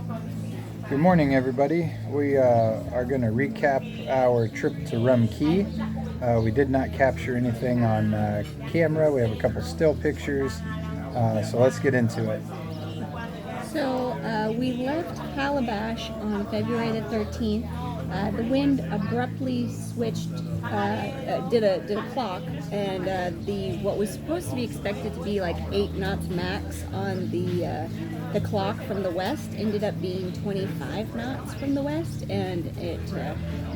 Good morning, everybody. We are going to recap our trip to Rum Key. We did not capture anything on camera. We have a couple still pictures. So let's get into it. So we left Calabash on February the 13th. The wind abruptly switched, did a clock, and the what was supposed to be expected to be like 8 knots max on the clock from the west ended up being 25 knots from the west, and it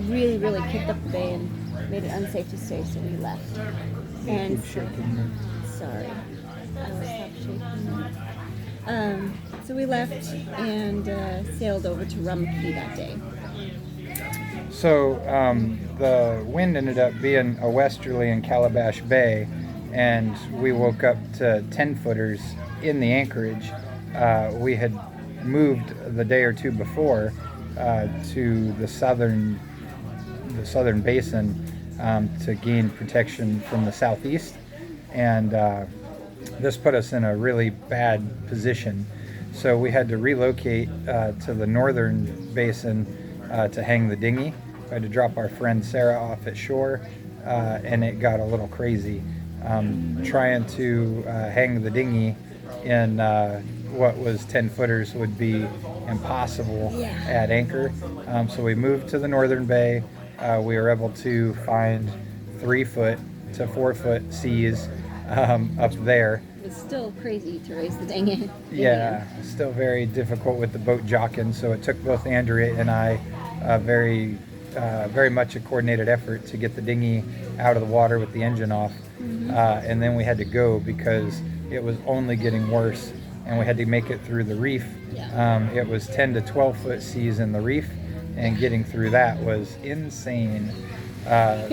really kicked up the bay and made it unsafe to stay. So we left. And Keep shaking me. sorry, I will stop shaking. So we left and sailed over to Rum Key that day. So the wind ended up being a westerly in Calabash Bay, and we woke up to 10-footers in the anchorage. We had moved the day or two before to the southern basin to gain protection from the southeast, and this put us in a really bad position. So we had to relocate to the northern basin to hang the dinghy. We had to drop our friend Sarah off at shore, and it got a little crazy. Trying to hang the dinghy in what was 10-footers would be impossible at anchor. So we moved to the northern bay. We were able to find 3-foot to 4-foot seas up there. It was still crazy to raise the dang. Yeah, still very difficult with the boat jocking. So it took both Andrea and I very much a coordinated effort to get the dinghy out of the water with the engine off. And then we had to go because it was only getting worse, and we had to make it through the reef. It was 10 to 12-foot seas in the reef, and getting through that was insane.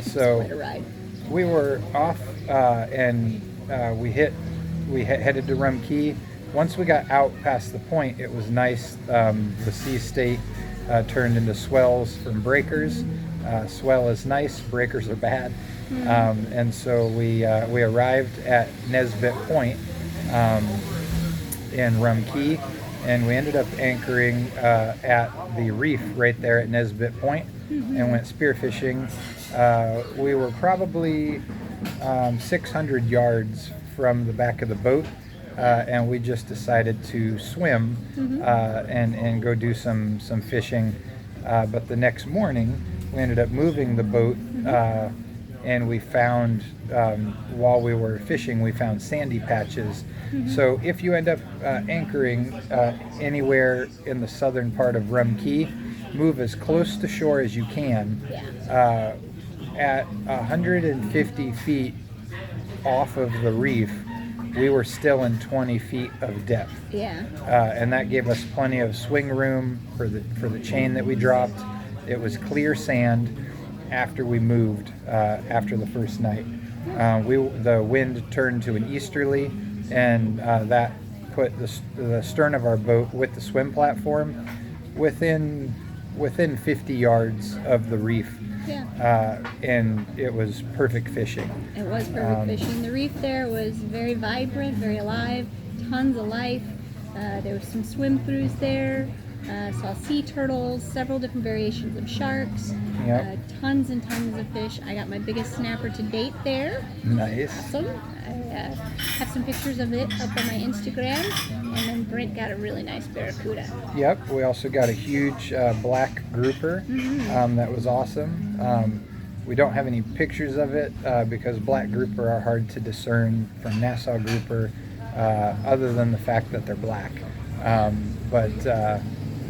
So we were off, and we headed to Rum Key. Once we got out past the point, it was nice. The sea state turned into swells from breakers. Swell is nice, breakers are bad. And so we arrived at Nesbitt Point in Rum Key, and we ended up anchoring at the reef right there at Nesbitt Point and went spearfishing. We were probably 600 yards from the back of the boat, and we just decided to swim and go do some fishing. But the next morning, we ended up moving the boat, and we found, while we were fishing, we found sandy patches. So if you end up anchoring anywhere in the southern part of Rum Key, move as close to shore as you can. At 150 feet off of the reef, we were still in 20 feet of depth. And that gave us plenty of swing room for the chain that we dropped. It was clear sand after we moved after the first night. The wind turned to an easterly, and that put the stern of our boat with the swim platform within 50 yards of the reef. And it was perfect fishing. It was perfect fishing. The reef there was very vibrant, very alive, tons of life. There were some swim-throughs there. Saw sea turtles, several different variations of sharks, tons and tons of fish. I got my biggest snapper to date there. Nice. Awesome. I have some pictures of it up on my Instagram. And then Brent got a really nice barracuda. Yep. We also got a huge black grouper. That was awesome. We don't have any pictures of it because black grouper are hard to discern from Nassau grouper, other than the fact that they're black. But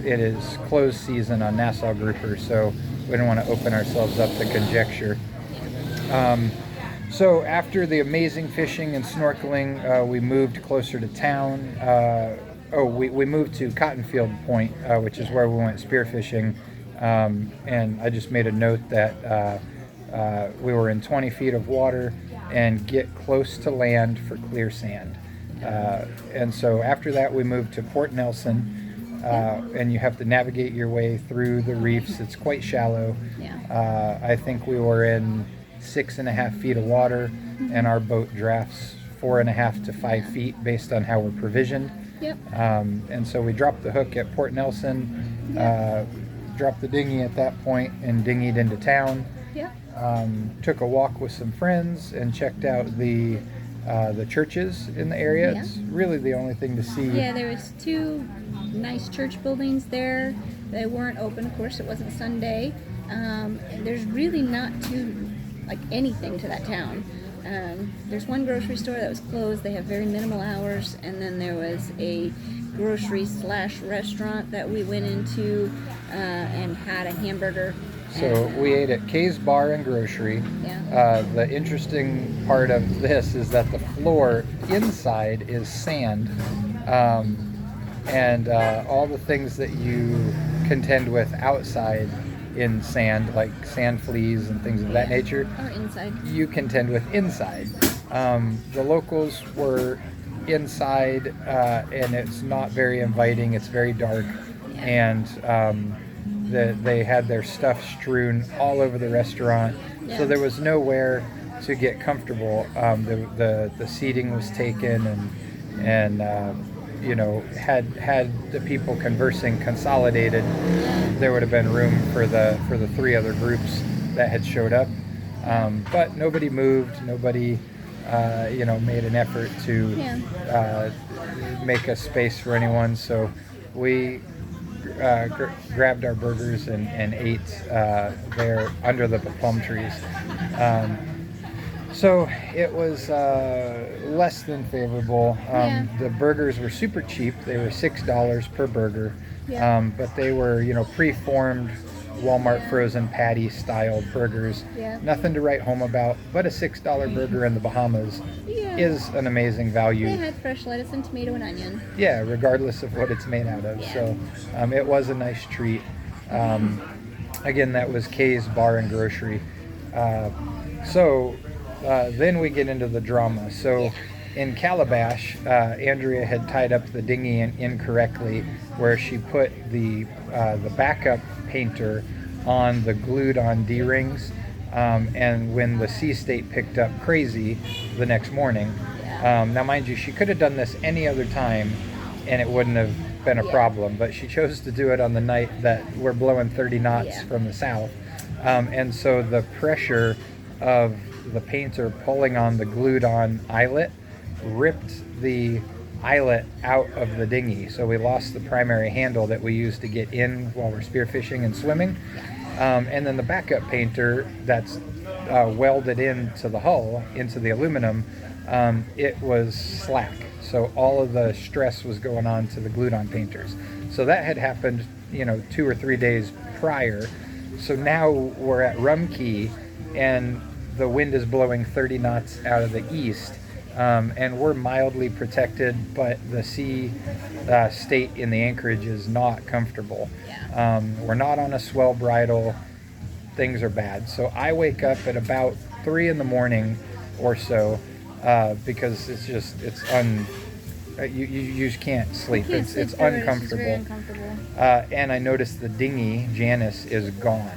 it is closed season on Nassau grouper, so we don't want to open ourselves up to conjecture. So after the amazing fishing and snorkeling, we moved closer to town. We moved to Cottonfield Point, which is where we went spearfishing. And I just made a note that we were in 20 feet of water and get close to land for clear sand. And so after that, we moved to Port Nelson. And you have to navigate your way through the reefs. It's quite shallow. I think we were in 6.5 feet of water, and our boat drafts 4.5 to 5 feet based on how we're provisioned. Yep. And so we dropped the hook at Port Nelson, Yep. dropped the dinghy at that point, and dinghied into town. Yep. Took a walk with some friends and checked out the churches in the area. Yeah. It's really the only thing to see. Yeah, there was 2 nice church buildings there. They weren't open, of course. It wasn't Sunday. There's really not anything to that town. There's one grocery store that was closed. They have very minimal hours, and then there was a grocery/restaurant that we went into and had a hamburger. So we ate at Kay's Bar and Grocery. Yeah. The interesting part of this is that the floor inside is sand, and all the things that you contend with outside in sand, like sand fleas and things of that nature, Or inside. you contend with inside. The locals were inside, and it's not very inviting. It's very dark, and they had their stuff strewn all over the restaurant, so Yeah. there was nowhere to get comfortable. The seating was taken, and had the people conversing consolidated, there would have been room for the 3 other groups that had showed up. But nobody moved. Nobody, made an effort to make a space for anyone. So we grabbed our burgers and ate there under the plum trees. So it was less than favorable. The burgers were super cheap. They were $6 per burger. Yeah. But they were, pre-formed Walmart frozen patty style burgers. Yeah. Nothing to write home about, but a $6 burger in the Bahamas is an amazing value. They had fresh lettuce and tomato and onion. Yeah, regardless of what it's made out of. Yeah. So it was a nice treat. Again, that was Kay's Bar and Grocery. Then we get into the drama. So in Calabash, Andrea had tied up the dinghy incorrectly, where she put the backup painter on the glued-on D-rings. And when the sea state picked up crazy the next morning, now mind you, she could have done this any other time and it wouldn't have been a problem, but she chose to do it on the night that we're blowing 30 knots from the south. And so the pressure of the painter pulling on the glued-on eyelet ripped the eyelet out of the dinghy. So we lost the primary handle that we use to get in while we're spearfishing and swimming. And then the backup painter that's welded into the hull, into the aluminum, it was slack. So all of the stress was going on to the glued-on painters. So that had happened, 2 or 3 days prior. So now we're at Rum Key, and the wind is blowing 30 knots out of the east. And we're mildly protected, but the sea state in the anchorage is not comfortable. We're not on a swell bridle. Things are bad. So I wake up at about 3 in the morning or so, because you just can't sleep. It's uncomfortable. It's very uncomfortable. And I noticed the dinghy, Janice, is gone.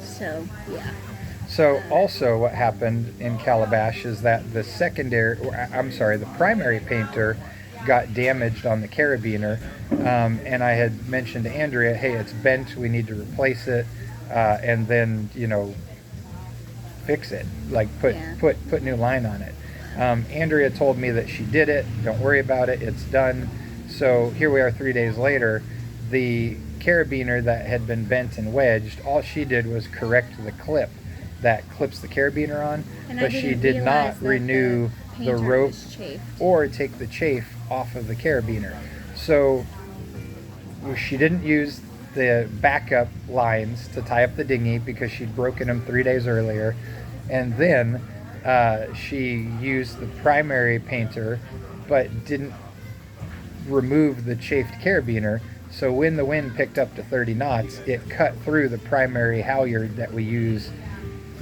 So, yeah. So also what happened in Calabash is that the primary painter got damaged on the carabiner, and I had mentioned to Andrea, hey, it's bent, we need to replace it, and then, fix it, like put new line on it. Andrea told me that she did it, don't worry about it, it's done. So here we are 3 days later. The carabiner that had been bent and wedged, all she did was correct the clip that clips the carabiner on, but she did not renew the rope or take the chafe off of the carabiner. So she didn't use the backup lines to tie up the dinghy because she'd broken them 3 days earlier, and then she used the primary painter but didn't remove the chafed carabiner. So when the wind picked up to 30 knots, it cut through the primary halyard that we use,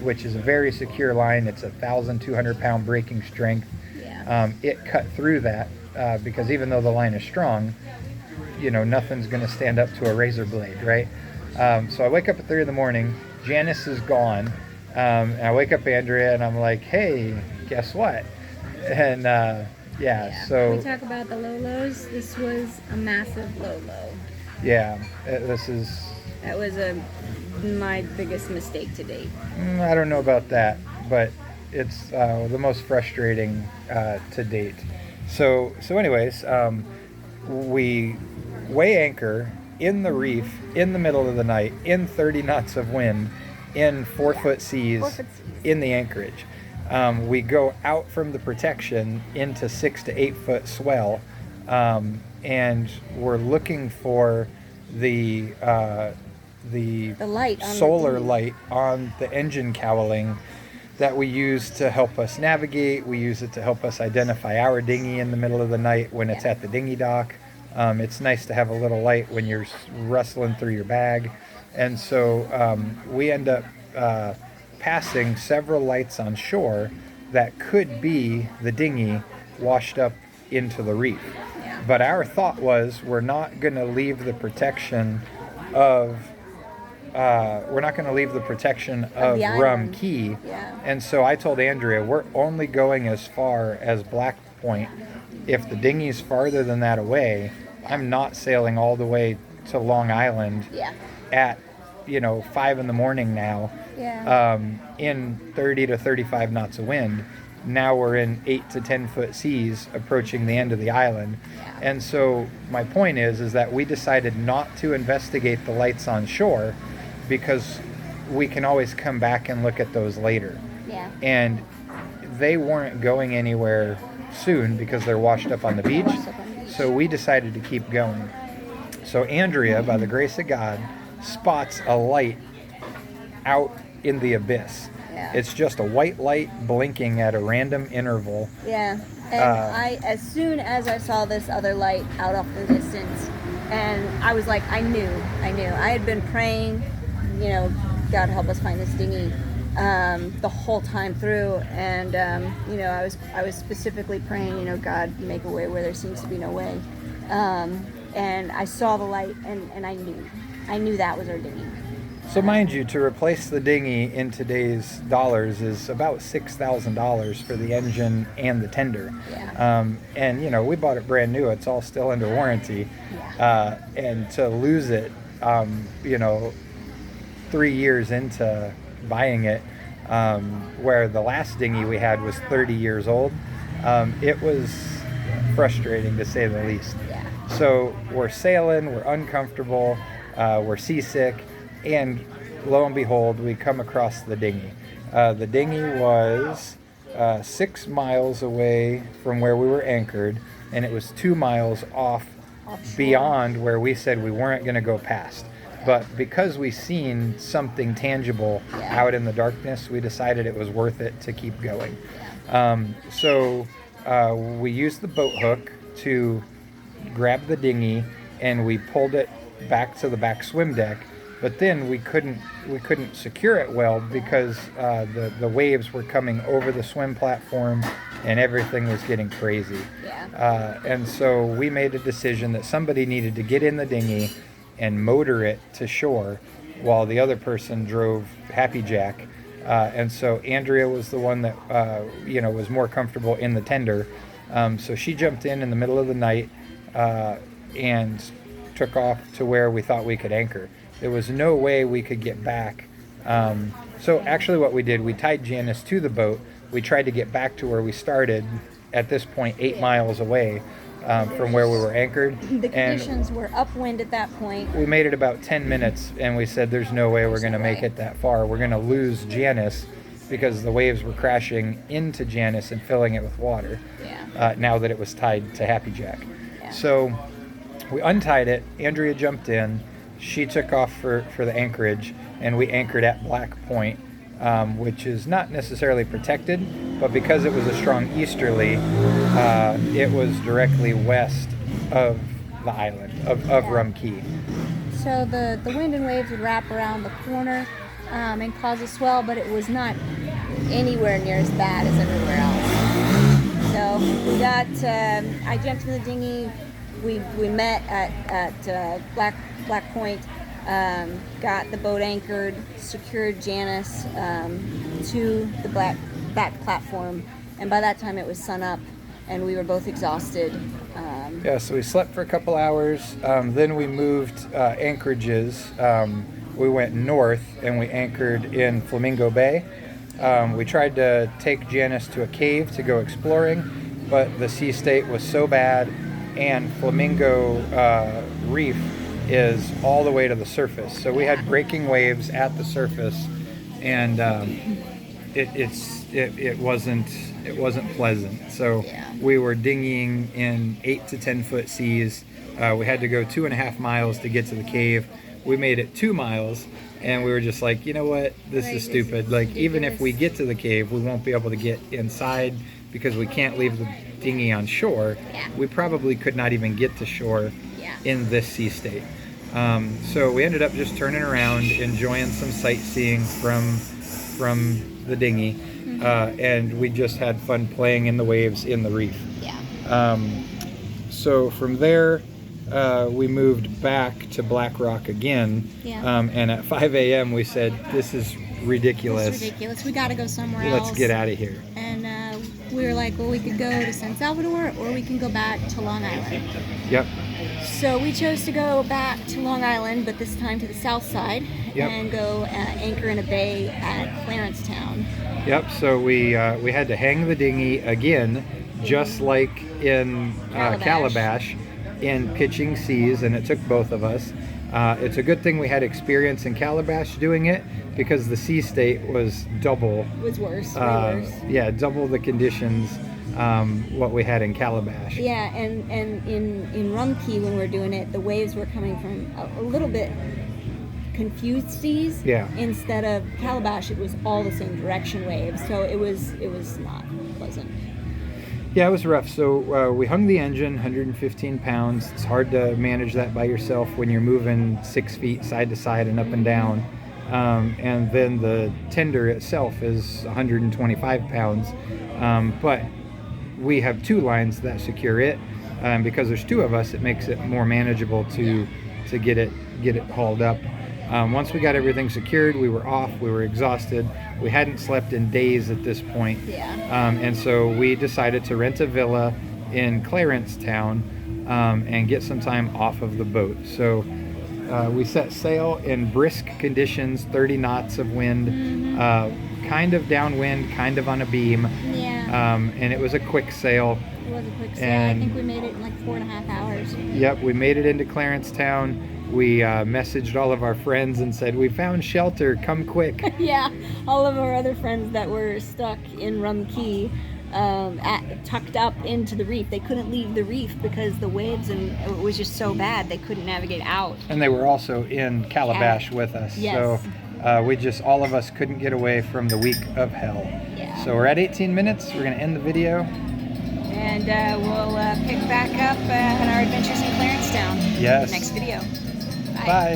which is a very secure line. It's 1,200 pound breaking strength. It cut through that because even though the line is strong, nothing's going to stand up to a razor blade, right? So I wake up at 3 in the morning. Janice is gone. And I wake up Andrea and I'm like, hey, guess what? And Yeah. So we talk about the low lows. This was a massive low low. yeah, this is. That was my biggest mistake to date. I don't know about that, but it's the most frustrating to date. Anyways, we weigh anchor in the reef in the middle of the night in 30 knots of wind in 4-foot seas 4-foot seas. in the anchorage. We go out from the protection into 6 to 8 foot swell, and we're looking for the light on the solar dinghy. light on the engine cowling that we use to help us navigate. We use it to help us identify our dinghy in the middle of the night when it's Yeah. at the dinghy dock. It's nice to have a little light when you're rustling through your bag. And so we end up passing several lights on shore that could be the dinghy washed up into the reef. Yeah. But our thought was we're not going to leave the protection of Of the Rum island. Key. Yeah. And so I told Andrea, we're only going as far as Black Point. If the dinghy's farther than that away, I'm not sailing all the way to Long Island Yeah. at 5 in the morning now, Yeah. in 30 to 35 knots of wind. Now we're in 8 to 10 foot seas approaching the end of the island. Yeah. And so my point is that we decided not to investigate the lights on shore because we can always come back and look at those later. Yeah. And they weren't going anywhere soon because they're washed up on the beach. Washed up on the beach. So we decided to keep going. So Andrea, by the grace of God, spots a light out in the abyss. Yeah. It's just a white light blinking at a random interval. Yeah. And as soon as I saw this other light out off the distance, and I was like, I knew. I had been praying, God help us find this dinghy, the whole time through, and I was specifically praying, God, make a way where there seems to be no way. And I saw the light, and I knew that was our dinghy. So mind you, to replace the dinghy in today's dollars is about $6,000 for the engine and the tender. Yeah. And we bought it brand new. It's all still under warranty. Yeah. And to lose it, 3 years into buying it, where the last dinghy we had was 30 years old, it was frustrating to say the least. Yeah. So we're sailing, we're uncomfortable, we're seasick, and lo and behold, we come across the dinghy. The dinghy was 6 miles away from where we were anchored, and it was 2 miles off beyond where we said we weren't going to go past. But because we seen something tangible out in the darkness, we decided it was worth it to keep going. So we used the boat hook to grab the dinghy, and we pulled it back to the back swim deck. But then we couldn't secure it well because the waves were coming over the swim platform, and everything was getting crazy. Yeah. And so we made a decision that somebody needed to get in the dinghy and motor it to shore while the other person drove Happy Jack. And so Andrea was the one that was more comfortable in the tender. So she jumped in the middle of the night and took off to where we thought we could anchor. There was no way we could get back. So actually what we did, we tied Janice to the boat. We tried to get back to where we started, at this point 8 miles away from where we were anchored. The And conditions were upwind at that point. we made it about 10 minutes, and we said there's no way we're going to no make way. it that far. We're going to lose Janice because the waves were crashing into Janice and filling it with water. Yeah. Now that it was tied to Happy Jack. Yeah. So we untied it. Andrea jumped in. She took off for the anchorage, and we anchored at Black Point, which is not necessarily protected, but because it was a strong easterly, it was directly west of the island, of Rum Key. So the wind and waves would wrap around the corner and cause a swell, but it was not anywhere near as bad as everywhere else. So we got, I jumped in the dinghy. We met at Black Point, got the boat anchored, secured Janice to the back platform, and by that time it was sun up. and we were both exhausted. Yeah, so we slept for a couple hours. Then we moved anchorages. We went north and we anchored in Flamingo Bay. We tried to take Janice to a cave to go exploring, but the sea state was so bad, and Flamingo Reef is all the way to the surface. So we had breaking waves at the surface, and it wasn't pleasant. So we were dinghying in 8 to 10 foot seas. We had to go 2.5 miles to get to the cave. We made it 2 miles, and we were just like, you know what, this is stupid. Like, even if we get to the cave, we won't be able to get inside because we can't leave the dinghy on shore. We probably could not even get to shore in this sea state. So we ended up just turning around, enjoying some sightseeing from the dinghy, and we just had fun playing in the waves in the reef. So from there, we moved back to Black Rock again, and at 5 a.m. we said, this is ridiculous. It's ridiculous. We got to go somewhere else. Let's get out of here. And we were like, well, we could go to San Salvador, or we can go back to Long Island. Yep. So we chose to go back to Long Island, but this time to the south side, and go anchor in a bay at Clarence Town. Yep. So we had to hang the dinghy again, just like in Calabash, in pitching seas, and it took both of us. It's a good thing we had experience in Calabash doing it, because the sea state was double. It was worse, way worse. Yeah, double the conditions what we had in Calabash. Yeah, and in Rum Key, when we were doing it, the waves were coming from a little bit confused seas. Instead of Calabash, it was all the same direction waves, so it was not pleasant. Yeah, it was rough. So we hung the engine, 115 pounds. It's hard to manage that by yourself when you're moving 6 feet side to side and up and down. And then the tender itself is 125 pounds. But we have 2 lines that secure it. Because there's 2 of us, it makes it more manageable to get it hauled up. Once we got everything secured, we were off. We were exhausted. We hadn't slept in days at this point. And so we decided to rent a villa in Clarence Town and get some time off of the boat. So we set sail in brisk conditions, 30 knots of wind, kind of downwind, kind of on a beam. And it was a quick sail. It was a quick sail. I think we made it in like 4.5 hours. Yep, we made it into Clarence Town. We messaged all of our friends and said, we found shelter, come quick. All of our other friends that were stuck in Rum Key, tucked up into the reef. They couldn't leave the reef because the waves, and it was just so bad they couldn't navigate out. And they were also in Calabash with us. So all of us couldn't get away from the week of hell. So we're at 18 minutes. We're going to end the video. And we'll pick back up on our adventures in Clarence Town. Yes. Next video. Bye.